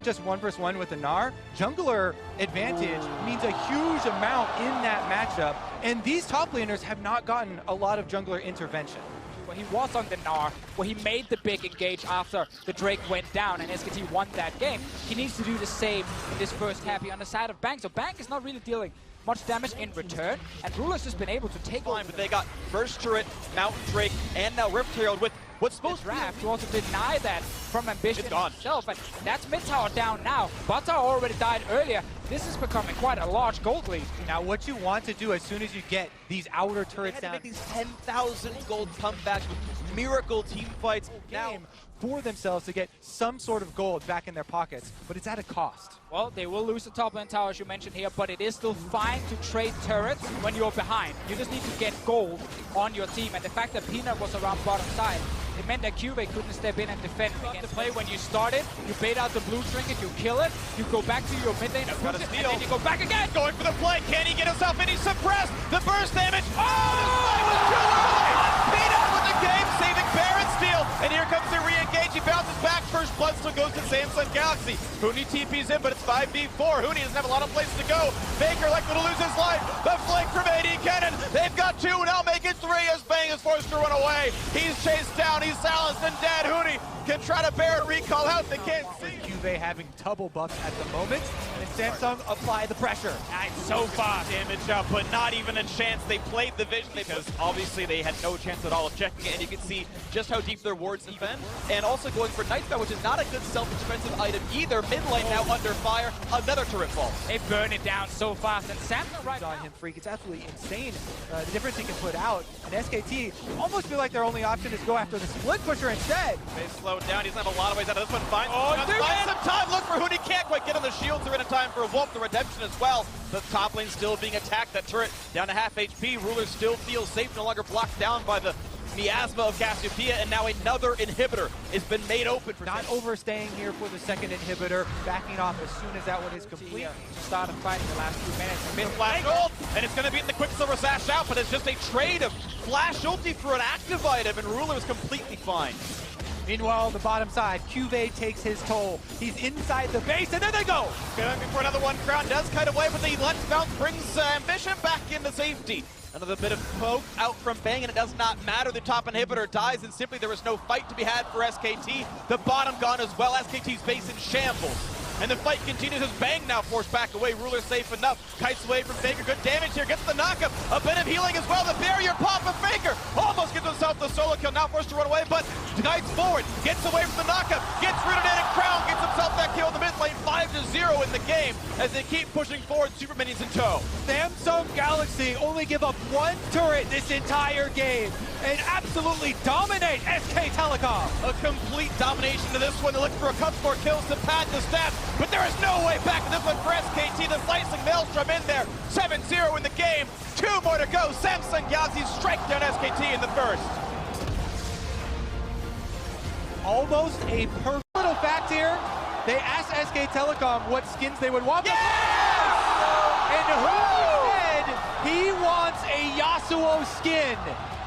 just 1v1 with the Gnar. Jungler advantage means a huge amount in that matchup, and these top laners have not gotten a lot of jungler intervention. Well, he was on the Gnar, where he made the big engage after the Drake went down and SKT won that game. He needs to do the same in this first half on the side of Bang. So Bang is not really dealing much damage in return, and Ruler's just been able to take on. But they got first turret, Mountain Drake, and now Rift Herald with what's supposed to draft to also deny that from Ambition It's gone. himself, and that's mid tower down now. Bot tower already died earlier. This is becoming quite a large gold lead. Now what you want to do as soon as you get these outer turrets down, make these 10,000 gold comebacks with miracle team fights now for themselves to get some sort of gold back in their pockets, but it's at a cost. Well, they will lose the top lane tower, as you mentioned here, but it is still fine to trade turrets when you're behind. You just need to get gold on your team, and the fact that Peanut was around bottom side, it meant that Cuvee couldn't step in and defend against the play. When you started, you bait out the blue trinket, you kill it, you go back to your mid lane, and then you go back again! Going for the play, can he get himself in? He's suppressed! The burst damage! Oh! This was too early! Peanut with the game, saving Baron steal! And here comes the re-engage, he bounces back, first blood still goes to Samsung Galaxy. Huni TP's in, but it's 5v4. Huni doesn't have a lot of places to go. Faker likely to lose his life. The flank from AD Cannon. They've got two, now make it three as Bang is forced to run away. He's chased down, he's silenced and dead. Huni can try to Baron recall out, they can't see. Cuvee having double buffs at the moment, and Samsung apply the pressure. It's so fast. Damage up, but not even a chance. They played the vision because obviously they had no chance at all of checking it, and you can see just how deep their wards even. And also going for Nightspell, which is not a good self-defensive item either. Mid lane now under fire. Another turret falls. They burn it down so fast, and Samsung right on now. him, Freak. It's absolutely insane the difference he can put out. And SKT almost feel like their only option is go after the split pusher instead. They slowed down. He doesn't have a lot of ways out of this one. Finds Find some time. Look for Huni. Can't quite get him. The shields are in time for Wolf the redemption as well. The top lane still being attacked. That turret down to half HP. Ruler still feels safe. No longer blocked down by the miasma of Cassiopeia, and now another inhibitor has been made open for not overstaying here for the second inhibitor, backing off as soon as that one is complete. To start a fight in the last 2 minutes. Mid flash ult, and it's going to be the Quicksilver Sash out, but it's just a trade of flash ulti for an active item, and Ruler is completely fine. Meanwhile, on the bottom side, Cuvee takes his toll. He's inside the base, and there they go! Going for another one. Crown does kite away, but the Let's Bounce brings Ambition back into safety. Another bit of poke out from Bang, and it does not matter. The top inhibitor dies, and simply there is no fight to be had for SKT. The bottom gone as well. SKT's base in shambles. And the fight continues as Bang now forced back away. Ruler safe enough. Kites away from Faker. Good damage here. Gets the knockup. A bit of healing as well. The barrier pop of Faker. Almost gets himself the solo kill. Now forced to run away, but kites forward. Gets away from the knockup. Gets rooted in, and Crown gets himself that kill in the mid lane. 5-0 in the game as they keep pushing forward. Super minions in tow. Samsung Galaxy only give up one turret this entire game and absolutely dominate SK Telecom. A complete domination to this one. They look for a couple more kills to pad the stats, but there is no way back in this one for SKT. The slicing maelstrom in there. 7-0 in the game. 2 more to go. Samsung Galaxy strike down SKT in the first. Almost a perfect little fact here. They asked SK Telecom what skins they would want. Yes! And who said he wants a Yasuo skin?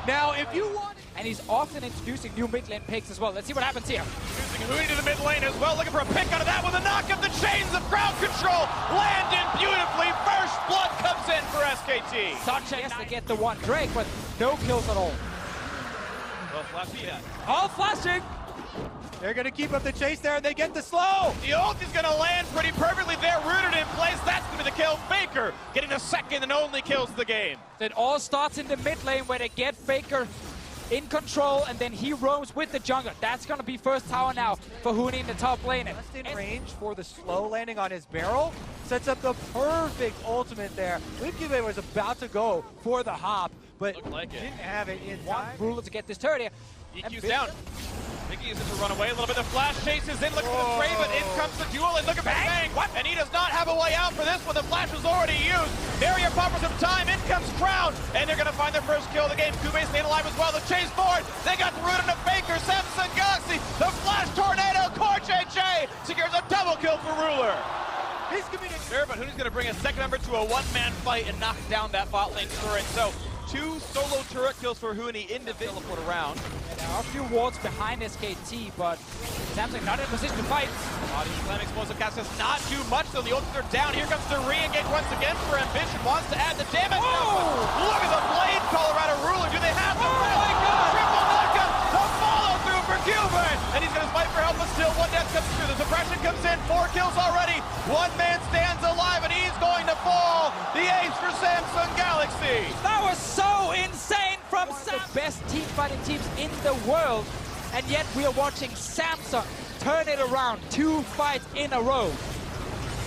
Now, if you want... And he's often introducing new mid lane picks as well. Let's see what happens here. Using Huni to the mid lane as well, looking for a pick out of that with a knock of the chains of crowd control. Landed beautifully. First blood comes in for SKT. Such a to get the one Drake, but no kills at all. Well, flashy that. All flashing! They're going to keep up the chase there, and they get the slow. The ult is going to land pretty perfectly there, rooted in place. That's going to be the kill. Faker getting the second and only kills of the game. It all starts in the mid lane where they get Faker in control, and then he roams with the jungler. That's going to be first tower now for Huni in the top lane. Just in range for the slow landing on his barrel. Sets up the perfect ultimate there. Cuvee was about to go for the hop, but didn't have it in time. Ruler to get this turret here. EQ's down. Mickey uses to run away a little bit. The flash chases in, looking for the spray, but in comes the duel, and look at Bang! What? And he does not have a way out for this one. The flash was already used. Barrier pop for some time. In comes Crown, and they're going to find their first kill of the game. Cuvee staying alive as well. The chase forward. They got the root into Faker. Samsung Galaxy. The flash tornado. Core JJ secures a double kill for Ruler. He's committing. Sure, but Huni's going to bring a second member to a one-man fight and knock down that bot lane turret. So 2 solo turret kills for Huni individual teleport around. And there are a few wards behind SKT, but Samsung not in a position to fight. Body slam explosive cast does not do much, though the ultimates are down. Here comes the re-engage once again for Ambition. Wants to add the damage. Oh! Look at the blade Colorado Ruler. Do they have the triple knockup? The follow through for Gilbert. And he's going to fight for help, but still one death comes through. The suppression comes in. 4 kills already. One man stands alive, and he's going to fall. The ace for Samsung Galaxy. That was so insane from Samsung. The best team fighting teams in the world. And yet we are watching Samsung turn it around 2 fights in a row.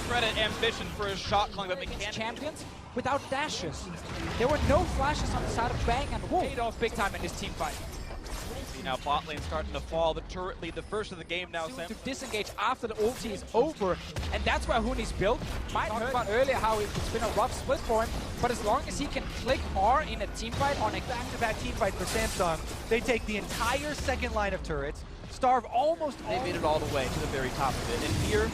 Credit Ambition for his shot calling, but Champions without dashes. There were no flashes on the side of Bang, and paid off big time in this team fight. See now bot lane starting to fall. The turret lead, the first of the game now. To disengage after the ulti is over, and that's where Huni's built. Might talk about earlier how it's been a rough split for him, but as long as he can click R in a team fight on a back-to-back team fight for Samsung, they take the entire second line of turrets, starve almost all. They made it all the way to the very top of it, and here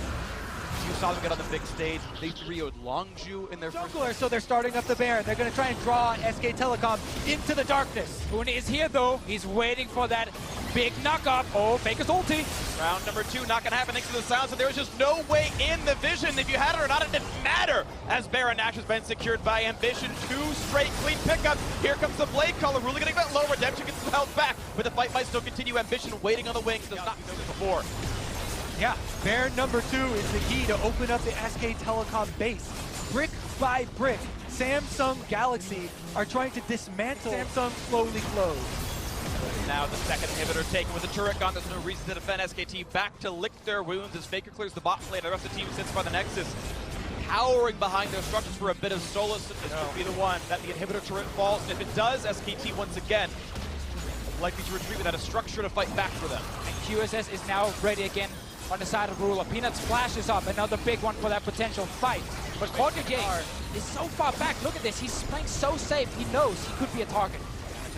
you saw them get on the big stage. They 3-0'd Longju in their Jungler, so they're starting up the Baron. They're going to try and draw SK Telecom into the darkness. Huni is here though. He's waiting for that big knock-up. Oh, Faker's ulti. Round number 2, not going to happen thanks to the sounds, and there was just no way in the vision. If you had it or not, it didn't matter. As Baron Nash has been secured by Ambition. 2 straight clean pickups. Here comes the Blade Caller. Really going to get low. Redemption gets some health back, but the fight might still continue. Ambition waiting on the wings. Does not know this before. Yeah, Baron number 2 is the key to open up the SK Telecom base. Brick by brick, Samsung Galaxy are trying to dismantle Samsung slowly close. Now the second inhibitor taken with the turret gone. There's no reason to defend SKT. Back to lick their wounds as Faker clears the bot lane. The rest of the team sits by the Nexus, cowering behind their structures for a bit of solace. This could be the one that the inhibitor turret falls. And if it does, SKT once again likely to retreat without a structure to fight back for them. And QSS is now ready again on the side of Ruler. Peanuts flashes up, another big one for that potential fight. But Cordier is so far back. Look at this, he's playing so safe. He knows he could be a target.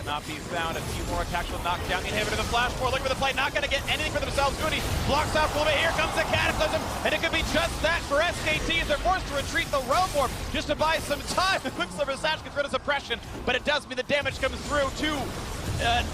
Cannot be found. A few more attacks will knock down the inhibitor. The flash forward, looking for the play, not going to get anything for themselves. Goody blocks out a little bit. Here comes the Cataclysm, and it could be just that for SKT as they're forced to retreat the Realm Warp just to buy some time. The Quicksilver Sash gets rid of suppression, but it does mean the damage comes through. 2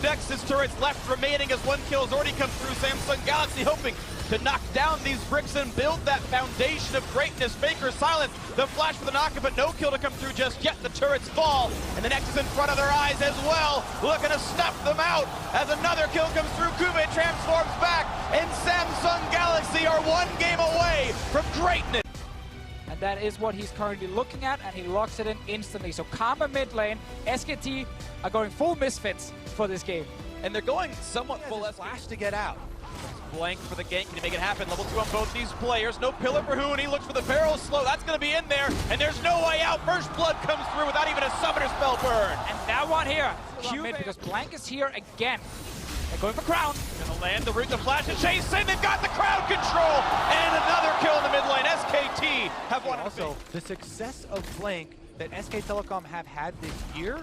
Nexus turrets left remaining as 1 kill has already come through. Samsung Galaxy hoping to knock down these bricks and build that foundation of greatness. Faker silence, the flash for the knockup, but no kill to come through just yet. The turrets fall, and the Nexus in front of their eyes as well, looking to snuff them out as another kill comes through. Kube transforms back, and Samsung Galaxy are 1 game away from greatness. And that is what he's currently looking at, and he locks it in instantly. So Karma mid lane, SKT are going full misfits for this game. And they're going somewhat full flash to get out. Blank for the gank. Can he make it happen? Level 2 on both these players. No pillar for Huni. Looks for the barrel slow. That's going to be in there. And there's no way out. First blood comes through without even a summoner spell burn. And that one here, Q because Blank is here again. They're going for Crown. Gonna land the root, the flash, and chase in. They've got the crowd control. And another kill in the mid lane. SKT have won. Also, the success of Blank that SK Telecom have had this year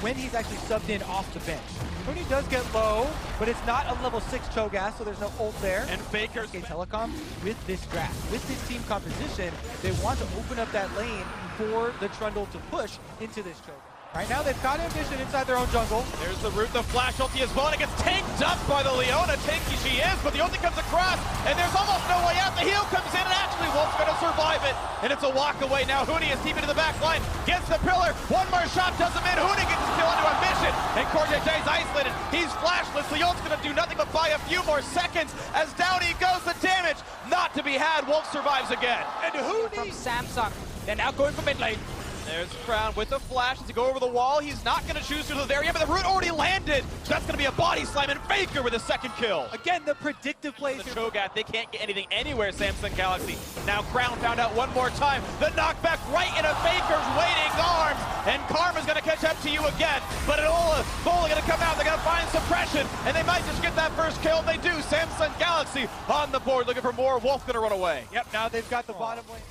when he's actually subbed in off the bench. Huni does get low, but it's not a level 6 Cho'Gath, so there's no ult there. And Faker's SK Telecom, with this draft, with this team composition, they want to open up that lane for the Trundle to push into this Cho'Gath. Right now, they've got Ambition inside their own jungle. There's the root, the flash ulti as well, and it gets tanked up by the Leona. Tanky she is, but the ulti comes across, and there's almost no way out. The heal comes in, and actually Wolf's going to survive it. And it's a walk away now. Huni is deep into the back line, gets the pillar. One more shot does him in. Huni gets his kill into Ambition, and Cordier is isolated. He's flashless. The ult's going to do nothing but buy a few more seconds. As down he goes, the damage not to be had. Wolf survives again. And Huni from Samsung, they're now going for mid lane. There's Crown with the flash to go over the wall. He's not going to choose to there yet, but the root already landed. So that's going to be a body slam, and Faker with a second kill. Again, the predictive plays. The Cho'Gath, they can't get anything anywhere, Samsung Galaxy. Now Crown found out one more time. The knockback right into Faker's waiting arms, and Karma's going to catch up to you again. But Enola fully going to come out. They're going to find suppression, and they might just get that first kill. They do. Samsung Galaxy on the board, looking for more. Wolf going to run away. Yep, now they've got the bottom lane.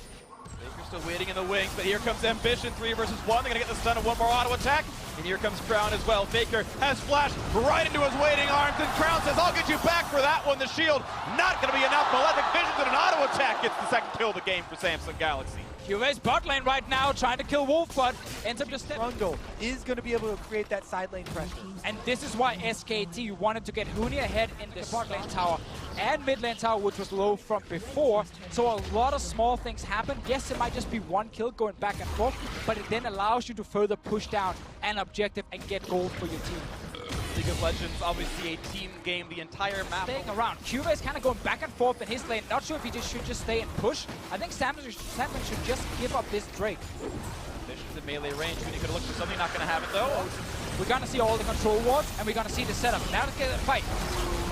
Baker's still waiting in the wings, but here comes Ambition, 3 versus 1. They're gonna get the stun of one more auto attack, and here comes Crown as well. Faker has flashed right into his waiting arms, and Crown says, I'll get you back for that one. The shield not gonna be enough. Malefic Visions and an auto attack gets the second kill of the game for Samsung Galaxy. QA's bot lane right now, trying to kill Wolf, but ends up just Grundle is going to be able to create that side lane pressure. And this is why SKT wanted to get Huni ahead in the bot lane tower and mid lane tower, which was low from before. So a lot of small things happen. Yes, it might just be one kill going back and forth, but it then allows you to further push down an objective and get gold for your team. League of Legends, obviously a team game, the entire map. Staying around. QA is kind of going back and forth in his lane. Not sure if he should just stay and push. I think Samson should just give up this Drake. Vision's in melee range. Huni could look for something, not going to have it though. We're going to see all the control wards, and we're going to see the setup. Now let's get a fight.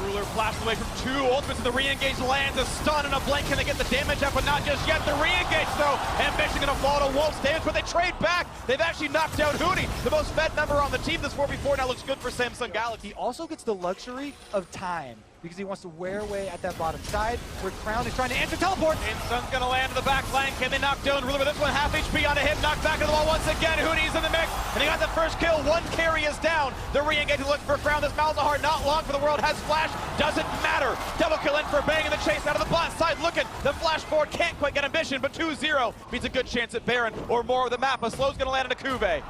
Ruler flashed away from two ultimates, and the re-engage lands a stun and a blink. Can they get the damage up? But not just yet. The re-engage though. Ambition going to fall to Wolf's damage, but they trade back. They've actually knocked out Huni, the most fed member on the team this 4v4. Now looks good for Samsung Galaxy. He also gets the luxury of time because he wants to wear away at that bottom side where Crown is trying to answer teleport. Sun's going to land in the back line. Can they knock down Ruler with this one? Half HP onto him. Knocked back to the wall once again. Huni's in the mix, and he got the first kill. One carry is down. The re-engage looking for Crown. This Malzahar not long for the world. Has flash. Doesn't matter. Double kill in for Bang in the chase out of the bot side. Looking. The flash forward can't quite get Ambition, but 2-0 means a good chance at Baron or more of the map. A slow's going to land into Kube.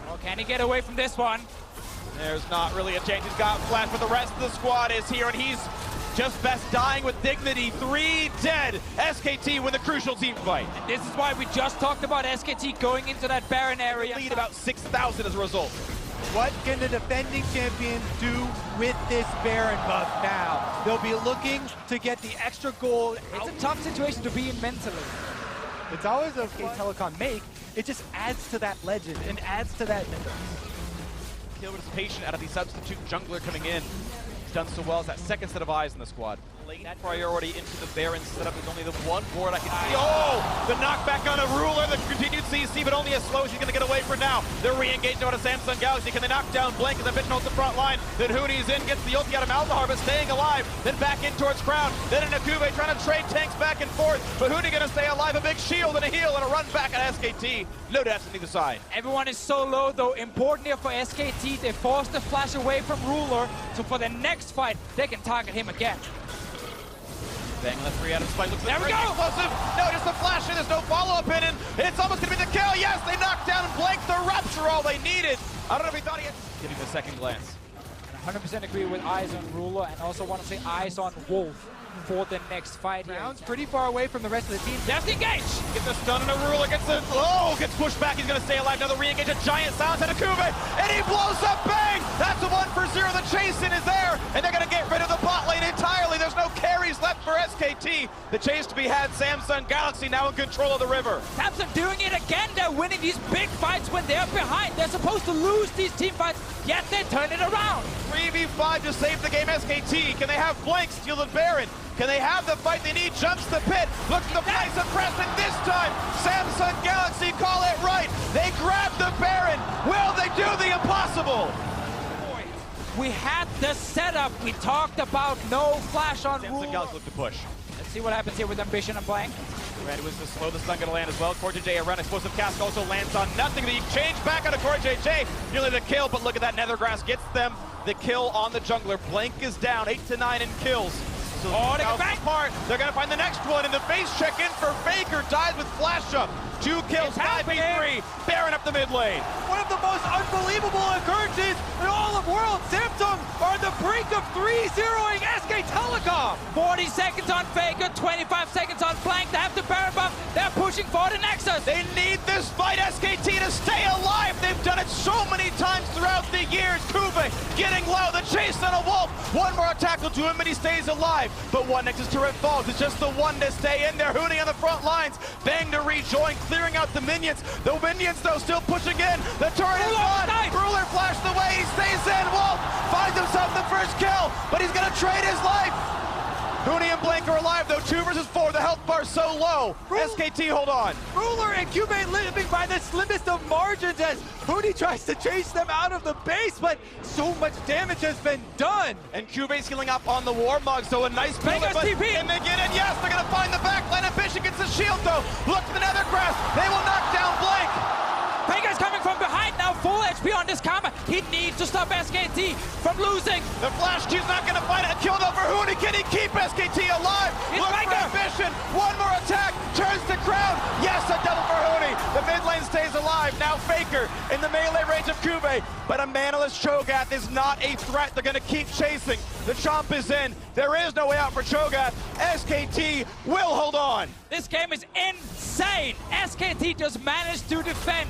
Oh, can he get away from this one? There's not really a chance. He's got flash, but the rest of the squad is here, and he's just best dying with dignity. 3 dead. SKT win the crucial team fight. And this is why we just talked about SKT going into that Baron area. Lead about 6,000 as a result. What can the defending champions do with this Baron buff now? They'll be looking to get the extra gold. It's a tough situation to be in mentally. It's always a SK Telecom make. It just adds to that legend and adds to that. Kill is patient out of the substitute jungler coming in. He's done so well as that second set of eyes in the squad. Late priority into the Baron setup. There's only the one board I can see. Oh! The knockback on a Ruler, the continued CC, but only as slow as he's going to get away for now. The re-engage out of Samsung Galaxy. Can they knock down Blank as Ambition holds the front line? Then Huni's in, gets the ulti out of Malzahar, but staying alive. Then back in towards Crown. Then into Kube trying to trade tanks back and forth. But Huni going to stay alive. A big shield and a heal and a run back at SKT. No deaths on either side. Everyone is so low though. Important here for SKT. They forced the flash away from Ruler. So for the next fight, they can target him again. Bang on the 3 out of spike. Looks there we go! Explosive. No, just a flash in. There's no follow-up in it. It's almost going to be the kill. Yes, they knocked down Blank. The Rupture, all they needed. I don't know if he thought he had... Getting the second glance. 100% agree with eyes on Ruler, and also want to say eyes on Wolf for the next fight. Brown's pretty far away from the rest of the team. Just engage! Gets the stun and a Ruler. Gets the... Oh, gets pushed back. He's going to stay alive. Now the re-engage. A giant silence out of Kube. And he blows up Bang! That's a 1-for-0. The chase-in is there. And they're going to get rid of the bot lane entirely. There's no carries left for SKT. The chase to be had. Samsung Galaxy now in control of the river. Samsung doing it again. They're winning these big fights when they're behind. They're supposed to lose these team fights, yet they turn it around. 3v5 to save the game. SKT. Can they have Blank steal the Baron? Can they have the fight they need? Jumps the pit. Looks to the place of pressing this time. Samsung Galaxy call it right. They grab the Baron. Will they do the impossible? We had the setup. We talked about no flash on Ruler. Samsung Galaxy look to push. Let's see what happens here with Ambition and Blank. Red was to slow the stun going to land as well. Core JJ, a run explosive cast also lands on nothing. The exchange back out of Core JJ. Nearly the kill, but look at that. Nethergrass gets them the kill on the jungler. Blank is down 8-9 in kills. So they go back. They're going to find the next one in the face check in for Faker. Dies with flash up. 2 kills, 5v3. Baron up the mid lane. One of the most unbelievable occurrences in all of world. Samsung are on the brink of 3-0ing SK Telecom. 40 seconds on Faker, 25 seconds on Blank. They have the Baron buff. They're pushing for the Nexus. They need this fight, SKT, to stay alive. They've done it so many times throughout the years. Kube getting low. The chase on a Wolf. One more attack will do him, and he stays alive. But one Nexus turret falls. It's just the one to stay in there. Huni on the front lines. Bang to rejoin, clearing out the minions. The minions, though, still pushing in. The turret is on. Ruler flashed away. He stays in. Wolf finds himself the first kill, but he's going to trade his life. Huni and Blank are alive, though. 2 versus 4. The health bar's so low. SKT, hold on. Ruler and Kube living by the slimmest of margins as Huni tries to chase them out of the base, but so much damage has been done. And Kube's healing up on the Warmog, so a nice build. Vegas TP. And they get in. Yes, they're going to find the backline. Ambition gets the shield, though. Look to the Nethergrass. They will knock down Blank. Vegas coming from behind now, full HP HP on this karma. He needs to stop SKT from losing. The Flash Q's not going to find it. Killed over Huni. Can he keep SKT alive? He's Look right for there. Ambition. One more attack. Turns to Crown. Yes, a double for Huni. The mid lane stays alive. Now Faker in the melee range of Kube. But a manaless Cho'Gath is not a threat. They're going to keep chasing. The Chomp is in. There is no way out for Cho'Gath. SKT will hold on. This game is insane. SKT just managed to defend.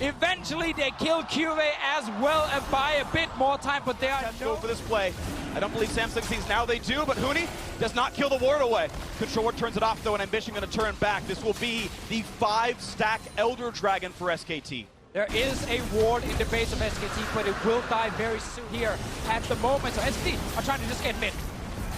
Eventually, they kill QA as well and buy a bit more time, but they are Go for this play. I don't believe Samsung sees now they do, but Huni does not kill the ward away. Controller turns it off though, and Ambition going to turn back. This will be the 5-stack Elder Dragon for SKT. There is a ward in the base of SKT, but it will die very soon here at the moment. So SKT are trying to just get mid.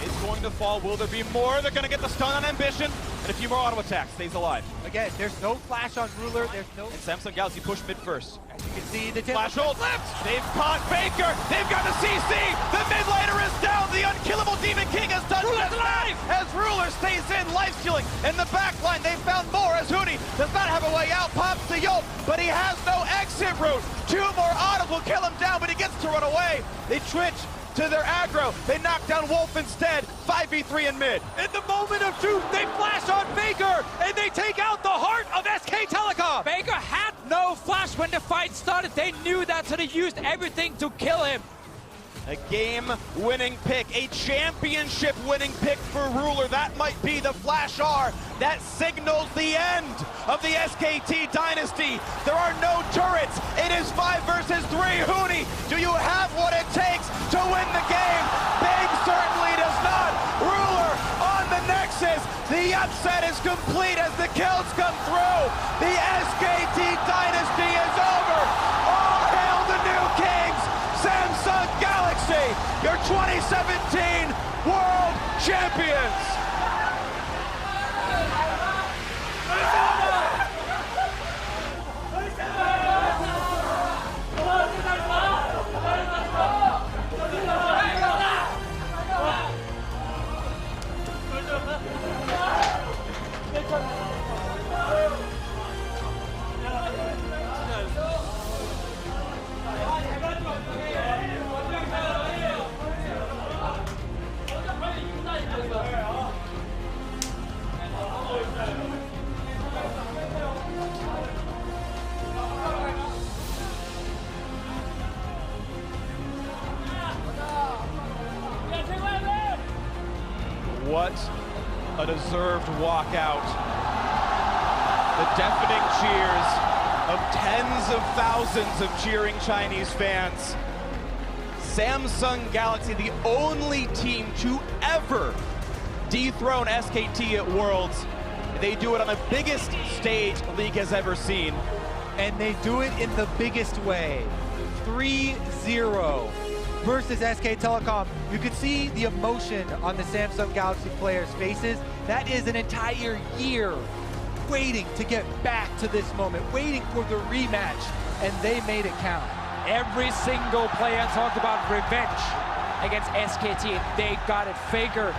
It's going to fall. Will there be more? They're going to get the stun on Ambition, and a few more auto attacks. Stays alive. Again, there's no flash on Ruler. There's no... And Samsung Galaxy push mid first. As you can see, the Flash ult. They've caught Faker. They've got the CC. The mid laner is down. The unkillable Demon King has done Ruler's just that. As Ruler stays in, life stealing. In the back line, they found more as Huni does not have a way out. Pops the ult, but he has no exit route. 2 more autos will kill him down, but he gets to run away. They twitch to their aggro. They knock down Wolf instead. 5v3 in mid. In the moment of truth, they flash on Faker, and they take out the heart of SK Telecom. Faker had no flash when the fight started. They knew that, so they used everything to kill him. A game-winning pick, a championship-winning pick for Ruler. That might be the Flash R that signals the end of the SKT dynasty. There are no turrets. It is 5 versus 3. Huni, do you have what it takes to win the game? Bang certainly does not. Ruler on the Nexus. The upset is complete as the kills come through. The SKT dynasty is over. All hail the new kings. Samsung Galaxy, your 2017 World Champions! What a deserved walkout. The deafening cheers of tens of thousands of cheering Chinese fans. Samsung Galaxy, the only team to ever dethrone SKT at Worlds. They do it on the biggest stage the league has ever seen. And they do it in the biggest way. 3-0 versus SK Telecom. You could see the emotion on the Samsung Galaxy players' faces. That is an entire year waiting to get back to this moment, waiting for the rematch, and they made it count. Every single player talked about revenge against SKT, and they got it. Faker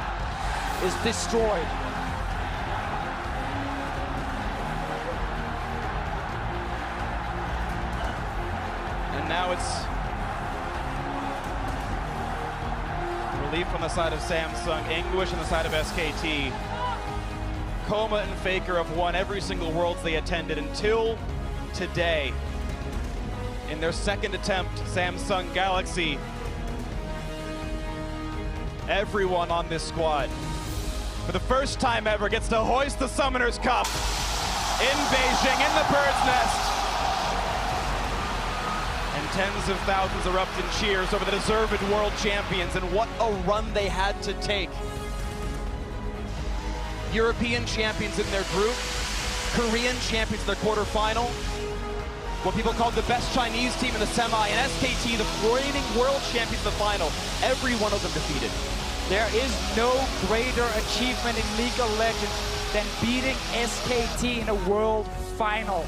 is destroyed. And now it's relief on the side of Samsung, anguish on the side of SKT. Coma and Faker have won every single Worlds they attended until today. In their second attempt, Samsung Galaxy, everyone on this squad, for the first time ever, gets to hoist the Summoners Cup in Beijing, in the Bird's Nest. And tens of thousands erupt in cheers over the deserved world champions, and what a run they had to take. European champions in their group, Korean champions in their quarterfinal, what people called the best Chinese team in the semi, and SKT, the reigning world champions in the final. Every one of them defeated. There is no greater achievement in League of Legends than beating SKT in a world final.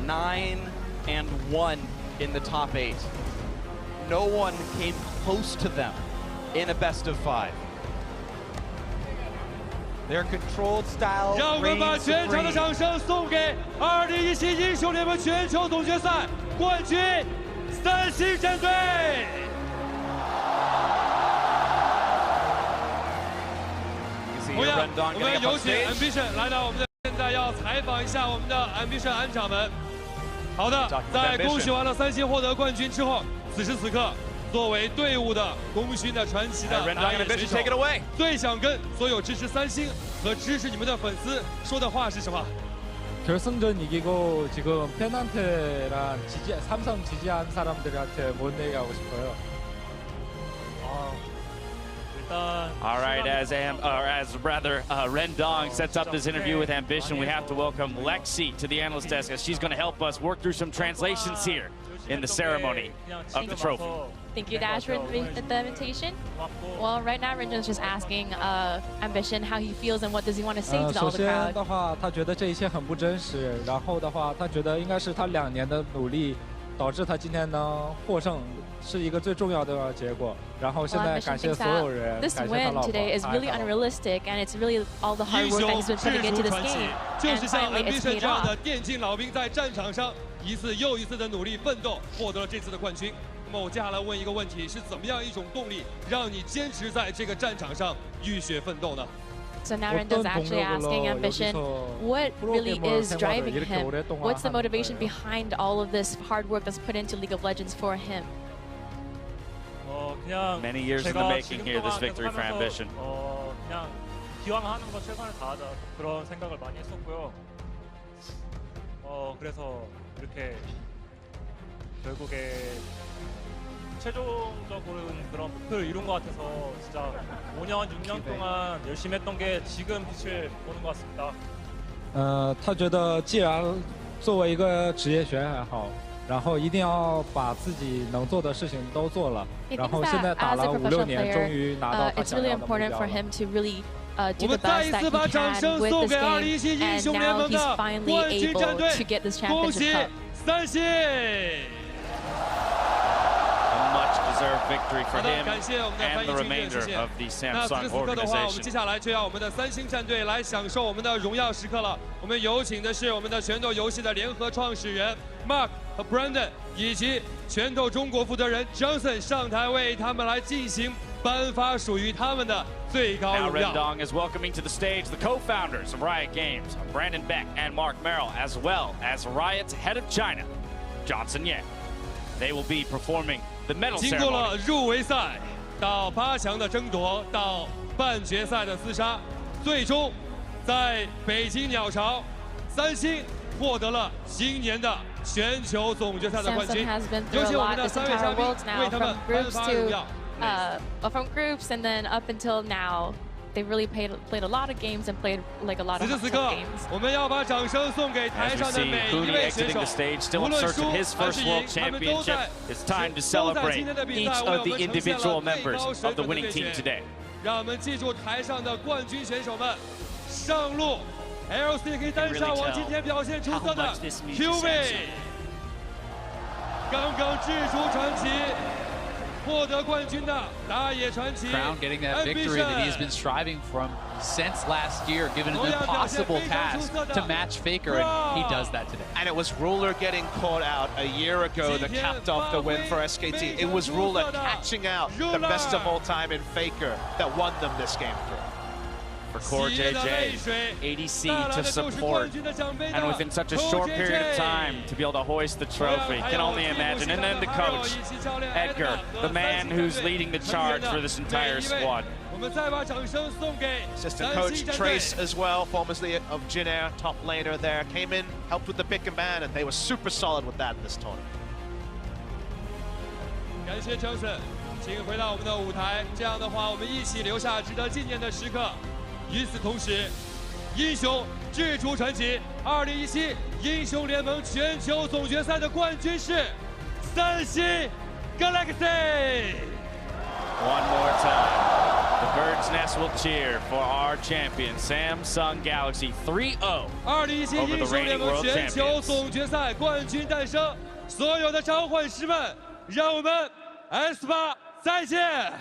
Nine and 1 in the top 8. No one came close to them in a best of 5. Their controlled style 让我们把 reigns 全场的 supreme. 掌声送给2017英雄联盟全球总决赛冠军三星战队。同样，我们有请 Ambition 来到我们的，现在要采访一下我们的 Ambition 安长们。好的，在恭喜完了三星获得冠军之后，此时此刻，作为队伍的功勋的传奇的打野选手，最想跟所有支持三星和支持你们的粉丝说的话是什么？ 결승전 이기고 지금 팬한테랑 삼성 지지한 사람들한테 뭔 얘기하고 싶어요? All right, as Rendong sets up this interview with Ambition, we have to welcome Lexi to the analyst desk as she's going to help us work through some translations here in the ceremony of the trophy. Thank you, Dash, for the invitation. Well, right now, Renjun's just asking Ambition how he feels and what does he want to say to all the 首先 crowd. 的话，他觉得这一切很不真实。然后的话，他觉得应该是他2年的努力，导致他今天能获胜，是一个最重要的结果。然后现在 Ambition 感谢 thinks 所有 that 人， this 感谢他 win 老婆。 today is really unrealistic, and it's really all the hard 英 work 雄 that he's been putting 制 into 出 this 传奇， game, 就 and 是像 finally it's Ambition paid 这样 off. 的电竞老兵在战场上一次又一次的努力奋斗，获得了这次的冠军。那么我接下来问一个问题：是怎么样一种动力让你坚持在这个战场上浴血奋斗呢？ So now Renjun's actually asking Ambition, what really is driving him? What's the motivation behind all of this hard work that's put into League of Legends for him? Many years in the making here, this victory for Ambition. 그냥 기왕 하는 거 최선을 다하자 그런 생각을 많이 했었고요. 그래서 이렇게 결국에 최종적으로는 그런 목표를 이룬 것 같아서 진짜 5년, 6년 동안 열심히 했던 게 지금 빛을 보는 것 같습니다. 他觉得既然作为一个职业选手还好，然后一定要把自己能做的事情都做了， He 然 thinks 后现在 that 打 as 了 a 5、6 professional 年，终于 player, 拿到他 it's 想 really 要的目 important 标 for 了。 him to really do 我 the 们再 best 一 that 次 he 把掌 can 声 with 送 this 给 game, 2017英 and 雄联 now 盟 he's 的 finally 冠军 able 战队 to get this 恭喜 championship cup. 三星！ A much-deserved victory for 好的， him 感谢我们的翻 and 译 the 军队，谢 remainder 谢。 of the 那此时 Samsung 此刻的话，我们接 organization. 下来就让我们的三星战队来享受我们的荣耀时刻了。我们有请的是我们的拳头游戏的联合创始人 Mark 和 Brandon， 以及拳头中国负责人 Johnson 上台为他们来进行颁发属于他们的最高 Now 荣耀。 Rendong is welcoming to the stage the co-founders of Riot Games, Brandon Beck and Mark Merrill, as well as Riot's head of China, Johnson Yang. They will be performing the medal 经过 ceremony. 了入围赛到8强的争夺，到半决赛的厮杀，最终在北京鸟巢，三星获得了今年的全球总决赛的冠 Samsung 军。 has been 有 through a 请我们 lot 的 this 3位嘉 entire 宾 world now, 为他们 from 颁 groups 发荣 to 耀。 from groups, and then up until now, they really played a lot of games and played like a lot 此 of 时此 tough 刻 games. 我们要把掌声送给台 As we 上的 see 每一 Huni 位选 exiting 手 the，stage, still 无 in 论 search 输 of his 还 first 是 world 赢，他们都 championship. 在 It's time to 都在 celebrate 今天的比 each 赛为 of 我 the 们呈现 individual 了最 members 高 of 水 the 准的 winning 对 team 决。 today. 让我们记住台上的冠军选手们，上路 LCK 单上网今天表现出色的 QV， 刚刚制出传奇，获得冠军的打野传奇 Crown getting that victory that he's been striving from since last year, given an impossible task to match Faker, and he does that today. And it was Ruler getting caught out a year ago that capped off the win for SKT. It was Ruler catching out the best of all time in Faker that won them this game. For Core JJ, ADC to support, and within such a short period of time to be able to hoist the trophy, can only imagine. And then the coach, Edgar, the man who's leading the charge for this entire squad. Assistant coach Trace as well, formerly of Jin Air, top laner there, came in, helped with the pick and ban, and they were super solid with that in this tournament. 感谢 Johnson， 请回到我们的舞台。这样的话，我们一起留下值得纪念的时刻。与此同时，英雄制出传奇，2017英雄联盟全球总决赛的冠军是三星 Galaxy。 One more time, the Bird's Nest will cheer for our champion, Samsung Galaxy 3-0. 2017英雄联盟全球总决赛冠军诞生，所有的召唤师们，让我们 S8再见。